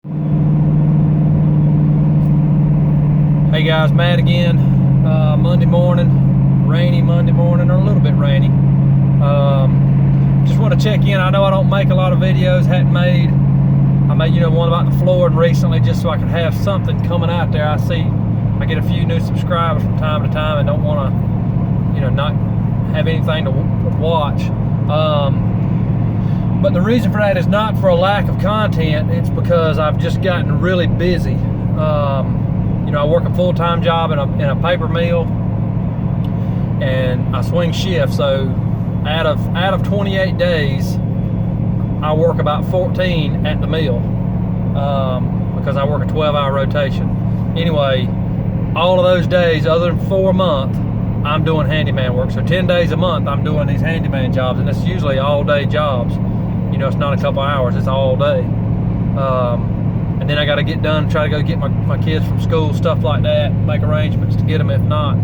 Hey guys, Matt again. Monday morning, rainy Monday morning, or a little bit rainy. Just want to check in. I know I don't make a lot of videos. I made one about the flooring recently, just so I could have something coming out there. I get a few new subscribers from time to time and don't want to, not have anything to watch. But the reason for that is not for a lack of content. It's because I've just gotten really busy. I work a full-time job in a paper mill, and I swing shifts. So out of 28 days, I work about 14 at the mill, because I work a 12-hour rotation. Anyway, all of those days, other than 4 a month, I'm doing handyman work. So 10 days a month, I'm doing these handyman jobs, and it's usually all-day jobs. It's not a couple hours; it's all day. And then I got to get done, try to go get my kids from school, stuff like that, make arrangements to get them if not.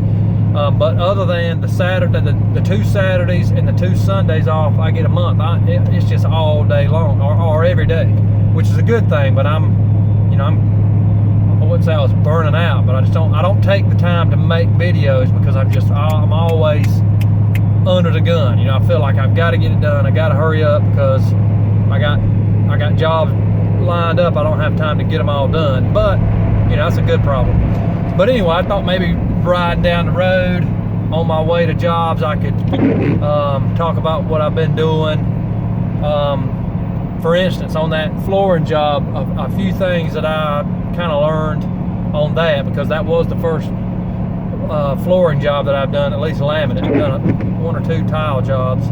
But other than the Saturday, the 2 Saturdays and the 2 Sundays off, I get a month. It's just all day long, or every day, which is a good thing. But I wouldn't say I was burning out, but I don't take the time to make videos because I'm always under the gun. I feel like I've got to get it done. I got to hurry up because I got jobs lined up. I don't have time to get them all done, but that's a good problem. But anyway, I thought maybe riding down the road on my way to jobs, I could talk about what I've been doing. For instance, on that flooring job, a few things that I kind of learned on that, because that was the first flooring job that I've done, at least laminate. I've done 1 or 2 tile jobs,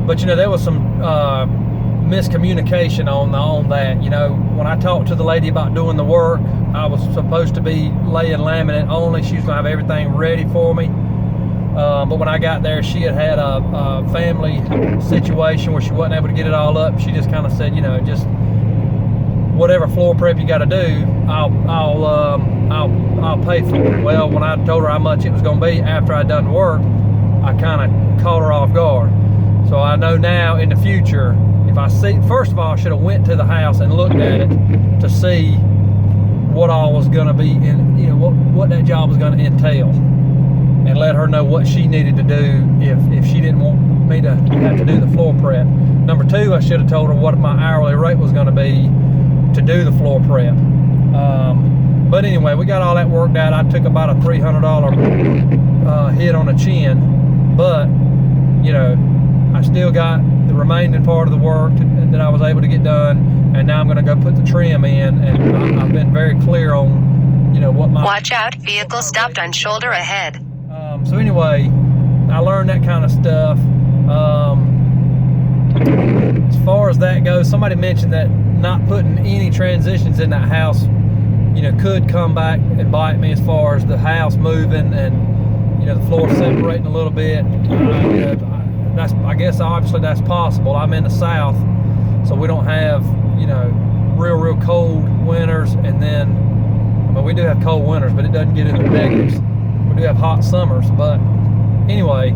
but there was some miscommunication on that. When I talked to the lady about doing the work, I was supposed to be laying laminate only. She was gonna have everything ready for me, but when I got there, she had a family situation where she wasn't able to get it all up. She just kind of said, just whatever floor prep you got to do, I'll pay for it. Well, when I told her how much it was gonna be after I'd done the work, I kind of caught her off guard. So I know now in the future, if I see, first of all, I should have went to the house and looked at it to see what all was going to be in, what that job was going to entail, and let her know what she needed to do if she didn't want me to have to do the floor prep. Number 2, I should have told her what my hourly rate was going to be to do the floor prep. But anyway, we got all that worked out. I took about a $300 hit on the chin, but I still got the remaining part of the work that I was able to get done, and now I'm going to go put the trim in, and I've been very clear on what my... Watch out, vehicle stopped on shoulder ahead. So anyway, I learned that kind of stuff. As far as that goes, somebody mentioned that not putting any transitions in that house could come back and bite me, as far as the house moving and the floor separating a little bit. I guess obviously that's possible. I'm in the South, so we don't have real cold winters, and then we do have cold winters, but it doesn't get into the negatives. We do have hot summers, but anyway,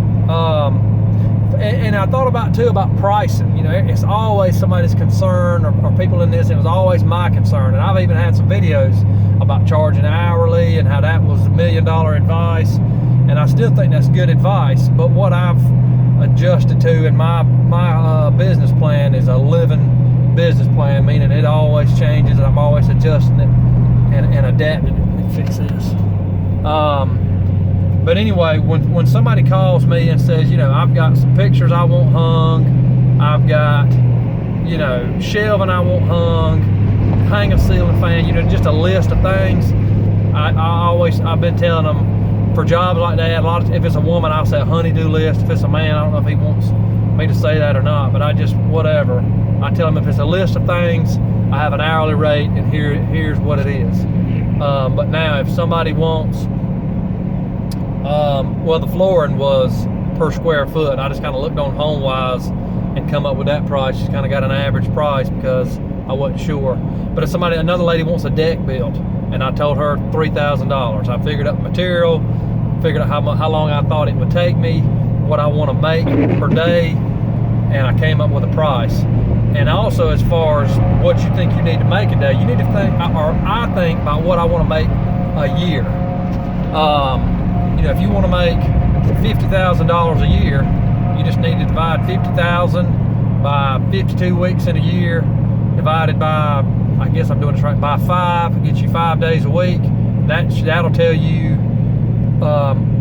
and I thought about pricing. It's always somebody's concern, or people in this. It was always my concern, and I've even had some videos about charging hourly and how that was $1 million advice, and I still think that's good advice. But what I've adjusted to in my business plan is a living business plan, meaning it always changes, and I'm always adjusting it and adapting it. Fix this. But anyway, when somebody calls me and says, I've got some pictures I want hung, I've got shelving I want hung, hang a ceiling fan, just a list of things, I've been telling them, for jobs like that, if it's a woman, I'll say a honey-do list. If it's a man, I don't know if he wants me to say that or not, but whatever. I tell him if it's a list of things, I have an hourly rate, and here's what it is. But now, if somebody wants, the flooring was per square foot. I just kind of looked on HomeWise and come up with that price. Just kind of got an average price because I wasn't sure. But if another lady wants a deck built, and I told her $3,000. I figured up the material, figured out how long I thought it would take me, what I want to make per day, and I came up with a price. And also, as far as what you think you need to make a day, you need to think, or I think, about what I want to make a year. You know, if you want to make $50,000 a year, you just need to divide 50,000 by 52 weeks in a year, divided by, I guess I'm doing this right, by 5, it gets you 5 days a week. That'll tell you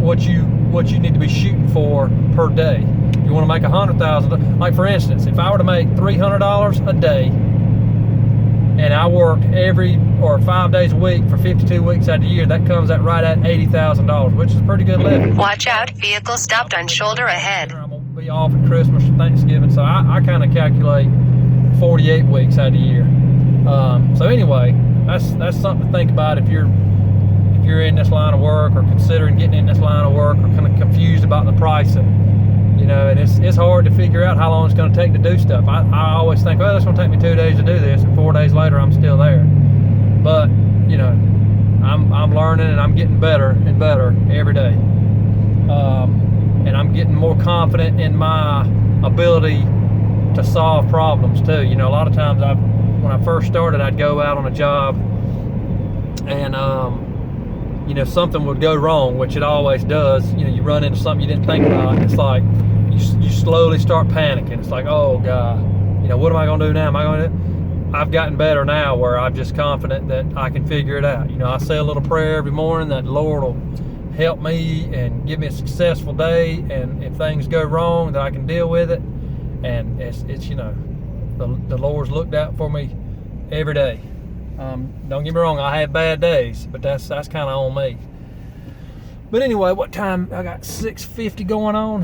what you need to be shooting for per day. If you want to make $100,000, like for instance, if I were to make $300 a day, and I worked 5 days a week for 52 weeks out of the year, that comes out right at $80,000, which is a pretty good living. Watch out, vehicle stopped on shoulder ahead. I'm gonna be off at Christmas or Thanksgiving, so I kind of calculate 48 weeks out of the year. So anyway, that's something to think about if you're in this line of work, or considering getting in this line of work, or kind of confused about the pricing. You know, and it's hard to figure out how long it's going to take to do stuff. I always think, well, it's going to take me 2 days to do this, and 4 days later I'm still there. But you know, I'm learning, and I'm getting better and better every day. And I'm getting more confident in my ability to solve problems too. You know, a lot of times when I first started, I'd go out on a job, and you know, something would go wrong, which it always does. You know, you run into something you didn't think about, and it's like you slowly start panicking. It's like, oh God, you know, what am I going to do now? Am I going to do? I've gotten better now, where I'm just confident that I can figure it out. You know, I say a little prayer every morning that the Lord will help me and give me a successful day, and if things go wrong, that I can deal with it. And it's you know, the Lord's looked out for me every day. Don't get me wrong, I have bad days, but that's kind of on me. But anyway, what time? I got 6:50 going on.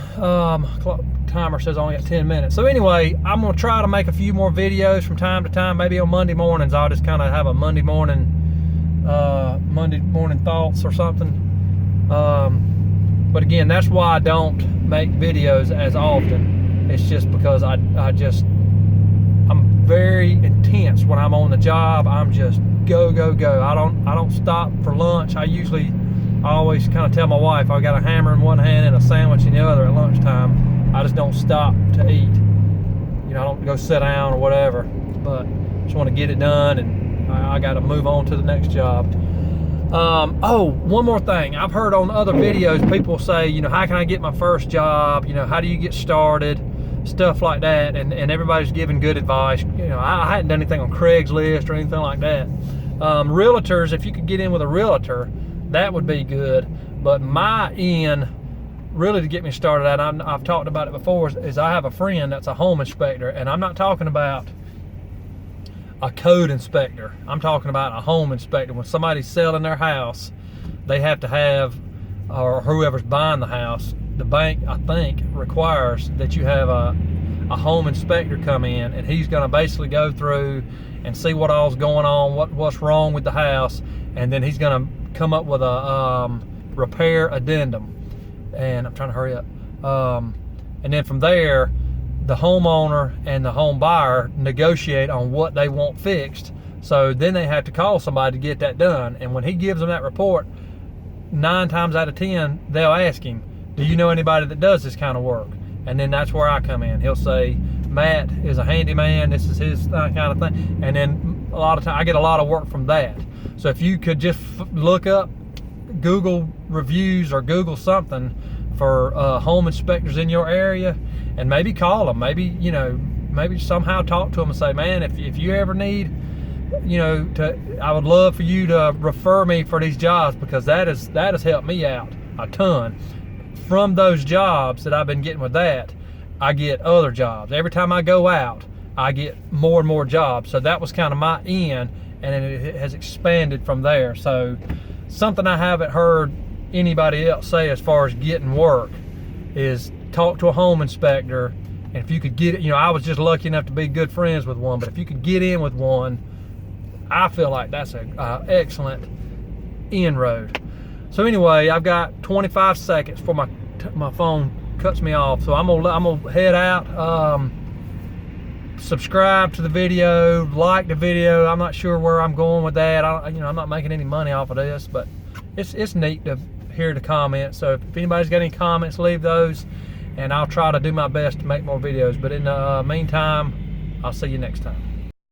Clock timer says I only got 10 minutes. So anyway, I'm gonna try to make a few more videos from time to time. Maybe on Monday mornings, I'll just kind of have a Monday morning thoughts or something. But again, that's why I don't make videos as often. It's just because I'm very intense when I'm on the job. I'm just go. I don't stop for lunch. I always kind of tell my wife I got a hammer in one hand and a sandwich in the other at lunchtime. I just don't stop to eat. You know, I don't go sit down or whatever, but just want to get it done, and I got to move on to the next job. Oh, one more thing. I've heard on other videos people say, you know, how can I get my first job? You know, how do you get started? Stuff like that, and everybody's giving good advice. You know, I hadn't done anything on Craigslist or anything like that. Realtors, if you could get in with a realtor, that would be good. But my end, really to get me started at, I've talked about it before, is I have a friend that's a home inspector, and I'm not talking about a code inspector. I'm talking about a home inspector. When somebody's selling their house, they have to have, or whoever's buying the house, the bank, I think, requires that you have a home inspector come in, and he's going to basically go through and see what all's going on, what's wrong with the house, and then he's going to come up with a repair addendum. And I'm trying to hurry up. And then from there, the homeowner and the home buyer negotiate on what they want fixed. So then they have to call somebody to get that done. And when he gives them that report, 9 times out of 10, they'll ask him, do you know anybody that does this kind of work? And then that's where I come in. He'll say, Matt is a handyman, this is his kind of thing. And then a lot of time I get a lot of work from that. So if you could just look up Google reviews or Google something for home inspectors in your area, and maybe call them, maybe somehow talk to them and say, man, if you ever need, I would love for you to refer me for these jobs, because that has helped me out a ton. From those jobs that I've been getting with that, I get other jobs. Every time I go out, I get more and more jobs. So that was kind of my end, and it has expanded from there. So something I haven't heard anybody else say as far as getting work is talk to a home inspector. And if you could get it, I was just lucky enough to be good friends with one, but if you could get in with one, I feel like that's an excellent inroad. So anyway, I've got 25 seconds before my phone cuts me off. So I'm gonna head out. Subscribe to the video, like the video. I'm not sure where I'm going with that. I'm not making any money off of this, but it's neat to hear the comments. So if anybody's got any comments, leave those, and I'll try to do my best to make more videos. But in the meantime, I'll see you next time.